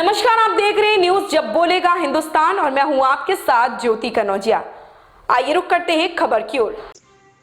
नमस्कार, आप देख रहे हैं न्यूज जब बोलेगा हिंदुस्तान और मैं हूं आपके साथ ज्योति कनौजिया। आइए रुक करते हैं खबर की ओर।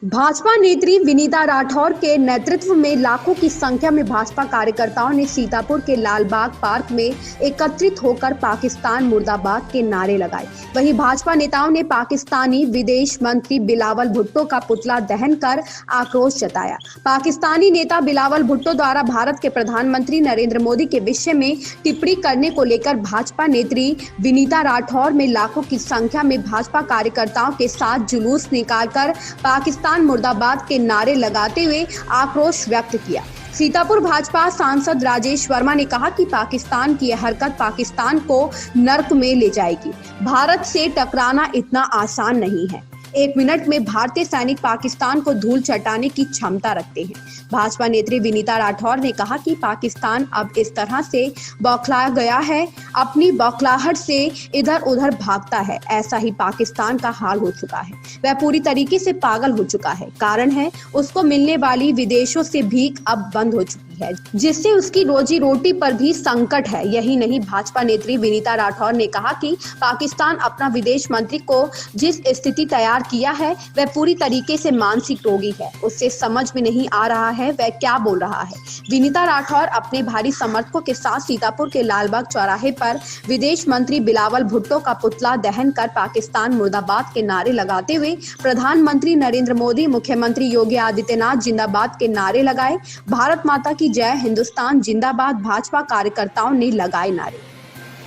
भाजपा नेत्री विनीता राठौर के नेतृत्व में लाखों की संख्या में भाजपा कार्यकर्ताओं ने सीतापुर के लालबाग पार्क में एकत्रित होकर पाकिस्तान मुर्दाबाद के नारे लगाए। वहीं भाजपा नेताओं ने पाकिस्तानी विदेश मंत्री बिलावल भुट्टो का पुतला दहन कर आक्रोश जताया। पाकिस्तानी नेता बिलावल भुट्टो द्वारा भारत के प्रधानमंत्री नरेंद्र मोदी के विषय में टिप्पणी करने को लेकर भाजपा नेत्री विनीता राठौर में लाखों की संख्या में भाजपा कार्यकर्ताओं के साथ जुलूस निकालकर पाकिस्तान मुर्दाबाद के नारे लगाते हुए आक्रोश व्यक्त किया। सीतापुर भाजपा सांसद राजेश वर्मा ने कहा कि पाकिस्तान की यह हरकत पाकिस्तान को नर्क में ले जाएगी। भारत से टकराना इतना आसान नहीं है। 1 मिनट में भारतीय सैनिक पाकिस्तान को धूल चटाने की क्षमता रखते हैं। भाजपा नेत्री विनीता राठौर ने कहा कि पाकिस्तान अब इस तरह से बौखला गया है, अपनी बौखलाहट से इधर उधर भागता है। ऐसा ही पाकिस्तान का हाल हो चुका है। वह पूरी तरीके से पागल हो चुका है। कारण है उसको मिलने वाली विदेशों से भीख अब बंद हो चुकी है, जिससे उसकी रोजी रोटी पर भी संकट है। यही नहीं, भाजपा नेत्री विनीता राठौर ने कहा कि पाकिस्तान अपना विदेश मंत्री को जिस स्थिति तैयार किया है वह पूरी तरीके से मानसिक रोगी है। उससे समझ में नहीं आ रहा है वह क्या बोल रहा है। विनीता राठौर अपने भारी समर्थकों के साथ सीतापुर के लालबाग चौराहे पर विदेश मंत्री बिलावल भुट्टो का पुतला दहन कर पाकिस्तान मुर्दाबाद के नारे लगाते हुए प्रधानमंत्री नरेंद्र मोदी, मुख्यमंत्री योगी आदित्यनाथ जिंदाबाद के नारे लगाए। भारत माता की जय, हिंदुस्तान जिंदाबाद भाजपा कार्यकर्ताओं ने लगाए नारे।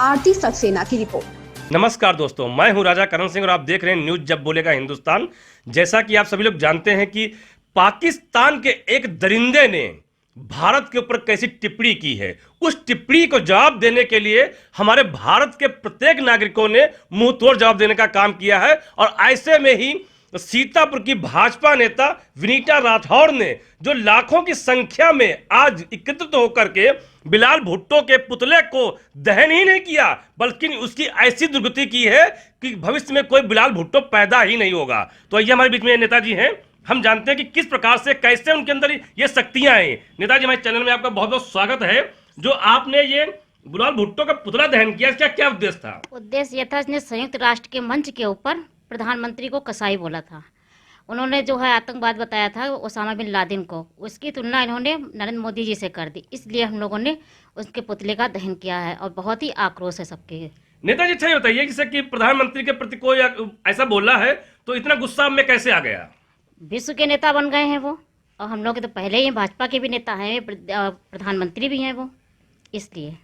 आरती सक्सेना की रिपोर्ट। नमस्कार दोस्तों, मैं हूं राजा करण सिंह और आप देख रहे हैं न्यूज जब बोलेगा हिंदुस्तान। जैसा कि आप सभी लोग जानते हैं कि पाकिस्तान के एक दरिंदे ने भारत के ऊपर कैसी टिप्पणी की है, उस टिप्पणी को जवाब देने के लिए हमारे भारत के प्रत्येक नागरिकों ने मुंह तोड़ जवाब देने का काम किया है। और ऐसे में ही सीतापुर की भाजपा नेता विनीता राठौर ने जो लाखों की संख्या में आज एकत्रित होकर के बिलावल भुट्टो के पुतले को दहन ही नहीं किया, बल्कि उसकी ऐसी दुर्गति की है कि भविष्य में कोई बिलावल भुट्टो पैदा ही नहीं होगा। तो ये हमारे बीच में नेताजी हैं, हम जानते हैं कि किस प्रकार से कैसे उनके अंदर ये शक्तियां हैं। नेताजी, हमारे चैनल में आपका बहुत बहुत स्वागत है। जो आपने ये बिलावल भुट्टो का पुतला दहन किया, इसका क्या उद्देश्य था? उद्देश्य यह था, इसने संयुक्त राष्ट्र के मंच के ऊपर प्रधानमंत्री को कसाई बोला था। उन्होंने जो है आतंकवाद बताया था ओसामा बिन लादेन को, उसकी तुलना इन्होंने नरेंद्र मोदी जी से कर दी। इसलिए हम लोगों ने उसके पुतले का दहन किया है और बहुत ही आक्रोश है सबके। नेताजी, अच्छा ये बताइए जैसे कि प्रधानमंत्री के प्रति कोई ऐसा बोला है तो इतना गुस्सा में कैसे आ गया? विश्व के नेता बन गए हैं वो, और हम लोग तो पहले ही भाजपा के भी नेता हैं, प्रधानमंत्री भी हैं वो, इसलिए।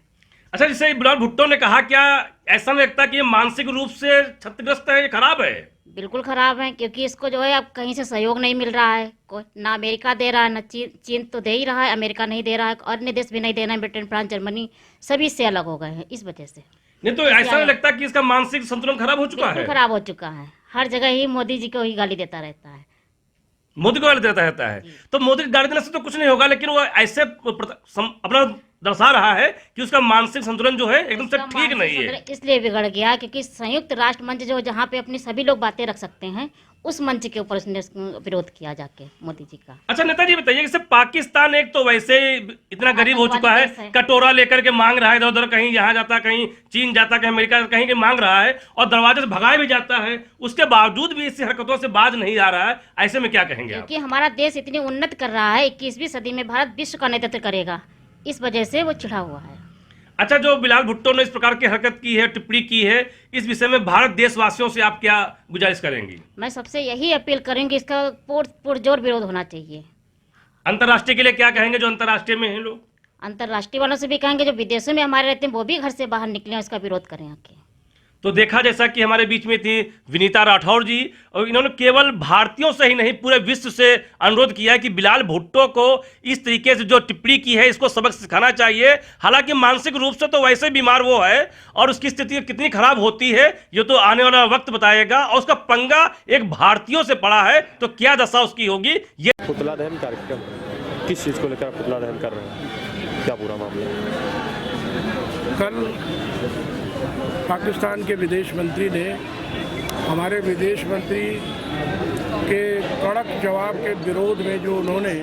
अच्छा, जैसे बिलावल भुट्टो ने कहा, क्या ऐसा नहीं लगता कि ये मानसिक रूप से क्षतिग्रस्त है, ये खराब है? बिल्कुल खराब है, क्योंकि इसको जो है अब कहीं से सहयोग नहीं मिल रहा है। कोई ना अमेरिका दे रहा है, ना चीन तो दे ही रहा है, अमेरिका नहीं दे रहा है, अन्य देश भी नहीं दे रहे हैं, ब्रिटेन, फ्रांस, जर्मनी सभी इससे अलग हो गए हैं इस वजह से। नहीं तो ऐसा नहीं लगता कि इसका मानसिक संतुलन खराब हो चुका है? खराब हो चुका है, हर जगह ही मोदी जी को ही गाली देता रहता है। मोदी को गाली देता रहता है, तो मोदी को गाली देने से तो कुछ नहीं होगा, लेकिन वो ऐसे अपना दर्शा रहा है कि उसका मानसिक संतुलन जो है एकदम से ठीक नहीं है। इसलिए बिगड़ गया क्योंकि संयुक्त राष्ट्र मंच जो जहाँ पे अपनी सभी लोग बातें रख सकते हैं, उस मंच के ऊपर उसने विरोध किया जाके मोदी जी का। अच्छा नेताजी बताइए, जैसे पाकिस्तान एक तो वैसे इतना गरीब हो चुका है, कटोरा लेकर के मांग रहा है इधर उधर, कहीं यहाँ जाता, कहीं चीन जाता, कहीं अमेरिका, कहीं मांग रहा है और दरवाजे से भगाया भी जाता है, उसके बावजूद भी इस हरकतों से बाज नहीं आ रहा है। ऐसे में क्या कहेंगे? क्योंकि हमारा देश इतनी उन्नत कर रहा है, 21वीं सदी में भारत विश्व का नेतृत्व करेगा, इस वजह से वो चिढ़ा हुआ है। अच्छा, जो बिलावल भुट्टो ने इस प्रकार की हरकत की है, टिप्पणी की है, इस विषय में भारत देशवासियों से आप क्या गुजारिश करेंगी? मैं सबसे यही अपील करेंगी, इसका पुरजोर विरोध होना चाहिए। अंतर्राष्ट्रीय के लिए क्या कहेंगे, जो अंतर्राष्ट्रीय में हैं लोग? अंतर्राष्ट्रीय वालों से भी कहेंगे, जो विदेशों में हमारे रहते हैं वो भी घर से बाहर निकले, इसका विरोध करें आके। तो देखा जैसा कि हमारे बीच में थी विनीता राठौर जी, और इन्होंने केवल भारतीयों से ही नहीं पूरे विश्व से अनुरोध किया है कि बिलावल भुट्टो को इस तरीके से जो टिप्पणी की है इसको सबक सिखाना चाहिए। हालांकि मानसिक रूप से तो वैसे बीमार वो है और उसकी स्थिति कितनी खराब होती है ये तो आने वाला वक्त बताएगा, और उसका पंगा एक भारतीयों से पड़ा है तो क्या दशा उसकी होगी। ये पुतला दहन कार्यक्रम किस चीज़ को लेकर पुतला दहन कर रहे हैं, क्या पूरा मामला? कल पाकिस्तान के विदेश मंत्री ने हमारे विदेश मंत्री के कड़क जवाब के विरोध में जो उन्होंने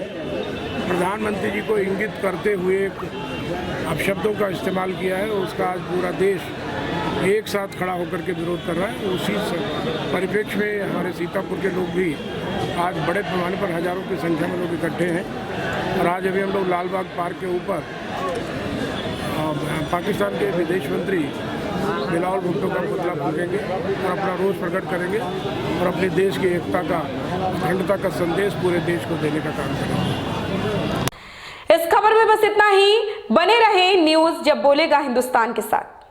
प्रधानमंत्री जी को इंगित करते हुए अपशब्दों का इस्तेमाल किया है, उसका आज पूरा देश एक साथ खड़ा होकर के विरोध कर रहा है। उसी परिप्रेक्ष्य में हमारे सीतापुर के लोग भी आज बड़े पैमाने पर हजारों की संख्या में लोग इकट्ठे हैं और आज अभी हम लोग लाल बाग पार्क के ऊपर पाकिस्तान के विदेश मंत्री बिलावल भुट्टो का पुतला फूकेंगे और अपना रोष प्रकट करेंगे और अपने देश की एकता का, अखंडता का संदेश पूरे देश को देने का काम करेंगे। इस खबर में बस इतना ही। बने रहे न्यूज़ जब बोलेगा हिंदुस्तान के साथ।